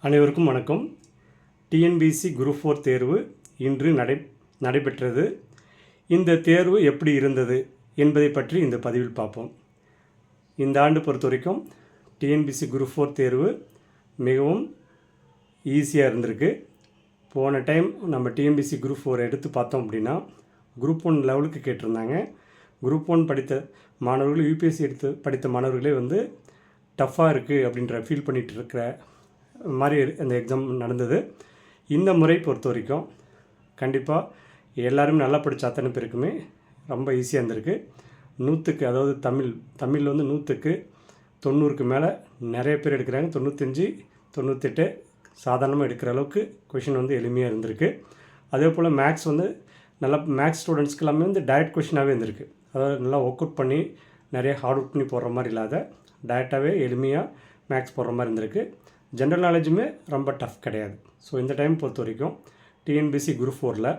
அனைவருக்கும் வணக்கம். TNPSC group 4 தேர்வு இன்று நடைபெற்றது. இந்த தேர்வு எப்படி இருந்தது என்பதை பற்றி இந்த பதிவில் பார்ப்போம். இந்த ஆண்டு பொறுத்த வரைக்கும் டிஎன்பிஎஸ்சி குரூப் 4 தேர்வு மிகவும் ஈஸியாக இருந்திருக்கு. போன டைம் நம்ம டிஎன்பிஎஸ்சி குரூப் 4 எடுத்து பார்த்தோம் அப்படின்னா குரூப் 1 லெவலுக்கு கேட்டிருந்தாங்க. குரூப் 1 படித்த மாணவர்கள், யூபிஎஸ்சி எடுத்து படித்த மாணவர்களே டஃப்பாக இருக்குது அப்படின்ற ஃபீல் பண்ணிகிட்டு இருக்கிற மாதிரி அந்த எக்ஸாம் நடந்தது. இந்த முறை பொறுத்த வரைக்கும் கண்டிப்பாக எல்லாருமே நல்லா படித்த அத்தனை பேருக்குமே ரொம்ப ஈஸியாக இருந்திருக்கு. 100க்கு அதாவது தமிழில் 100க்கு 90க்கு மேலே நிறைய பேர் எடுக்கிறாங்க. 95, 98 சாதாரணமாக எடுக்கிற அளவுக்கு கொஷின் எளிமையாக இருந்திருக்கு. அதே போல் மேக்ஸ் நல்லா மேக்ஸ் ஸ்டூடெண்ட்ஸ்க்கு எல்லாமே டைரக்ட் கொஷினாகவே இருந்திருக்கு. அதாவது நல்லா ஒர்க் அவுட் பண்ணி நிறைய ஹார்ட் ஒர்க் பண்ணி போடுற மாதிரி இல்லாத டைரெக்டாகவே எளிமையாக மேக்ஸ் போடுற மாதிரி இருந்திருக்கு. ஜென்ரல் நாலேஜுமே ரொம்ப டஃப் கிடையாது. ஸோ இந்த டைம் பொறுத்த வரைக்கும் டிஎன்பிஎஸ்சி குரூப் 4ல்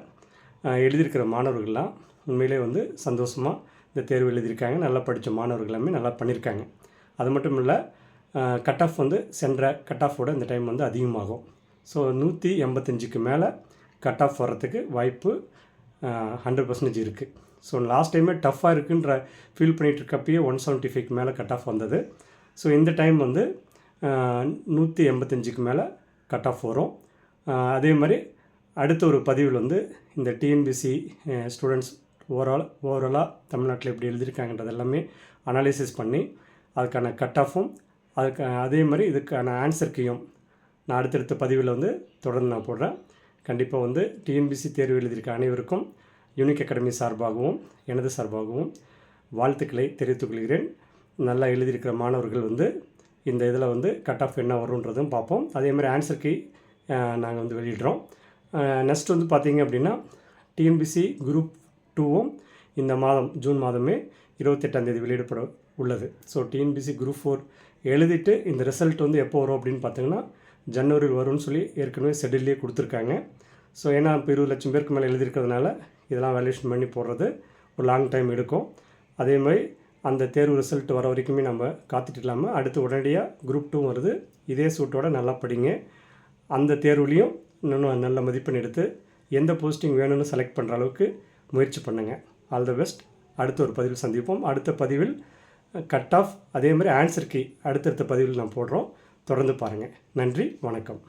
எழுதியிருக்கிற மாணவர்கள்லாம் உண்மையிலே சந்தோஷமாக இந்த தேர்வு எழுதியிருக்காங்க. நல்லா படித்த மாணவர்கள் எல்லாமே நல்லா பண்ணியிருக்காங்க. அது மட்டும் இல்லை, கட் ஆஃப் சென்ற கட் ஆஃபோட இந்த டைம் அதிகமாகும். ஸோ 185க்கு மேலே கட் ஆஃப் வர்றதுக்கு வாய்ப்பு 100% இருக்குது. ஸோ லாஸ்ட் டைமே டஃப்பாக இருக்குன்ற ஃபீல் பண்ணிகிட்டு இருக்கப்பயே 175க்கு மேலே கட் ஆஃப் வந்தது. ஸோ இந்த டைம் 185க்கு மேலே கட் ஆஃப் வரும். அதே மாதிரி அடுத்த ஒரு பதிவில் இந்த டிஎன்பிஎஸ்சி ஸ்டூடெண்ட்ஸ் ஓவராலாக தமிழ்நாட்டில் எப்படி எழுதியிருக்காங்கன்றது எல்லாமே அனாலிசிஸ் பண்ணி அதுக்கான கட் ஆஃபும் அதே மாதிரி இதுக்கான ஆன்சர் கீயும் நான் அடுத்தடுத்த பதிவில் தொடர்ந்து நான் போடுறேன். கண்டிப்பாக டிஎன்பிஎஸ்சி தேர்வு எழுதியிருக்க அனைவருக்கும் யூனிக் அகாடமி சார்பாகவும் எனது சார்பாகவும் வாழ்த்துக்களை தெரிவித்துக் கொள்கிறேன். நல்லா எழுதியிருக்கிற மாணவர்கள் இந்த இதில் கட் ஆஃப் என்ன வரும்ன்றதும் பார்ப்போம். அதே மாதிரி ஆன்சர் கீ நாங்கள் வெளியிடுறோம். நெக்ஸ்ட் பார்த்திங்க அப்படின்னா டிஎன்பிஎஸ்சி குரூப் 2வும் இந்த மாதம் ஜூன் மாதமே 28ஆம் தேதி வெளியிடப்பட உள்ளது. ஸோ டிஎன்பிஎஸ்சி குரூப் 4 எழுதிட்டு இந்த ரிசல்ட் எப்போ வரும் அப்படின்னு பார்த்திங்கன்னா ஜனவரியில் வரும்னு சொல்லி ஏற்கனவே ஷெட்யூல்லே கொடுத்துருக்காங்க. ஸோ ஏன்னா இப்போ 20 லட்சம் பேருக்கு மேலே எழுதியிருக்கிறதுனால இதெல்லாம் வேல்யூஷன் பண்ணி போடுறது ஒரு லாங் டைம் எடுக்கும். அதே மாதிரி அந்த தேர்வு ரிசல்ட் வர வரைக்குமே நம்ம காத்துட்டு இல்லாமல் அடுத்து உடனடியாக குரூப் 2 வருது. இதே சூட்டோட நல்லா படிங்க. அந்த தேர்வுலேயும் இன்னும் நல்ல மதிப்பெண் எடுத்து எந்த போஸ்டிங் வேணும்னு செலக்ட் பண்ணுற அளவுக்கு முயற்சி பண்ணுங்கள். All the best. அடுத்த ஒரு பதிவில் சந்திப்போம். அடுத்த பதிவில் கட் ஆஃப் அதே மாதிரி ஆன்சர் கீ அடுத்தடுத்த பதிவில் நான் போடுறோம். தொடர்ந்து பாருங்கள். நன்றி, வணக்கம்.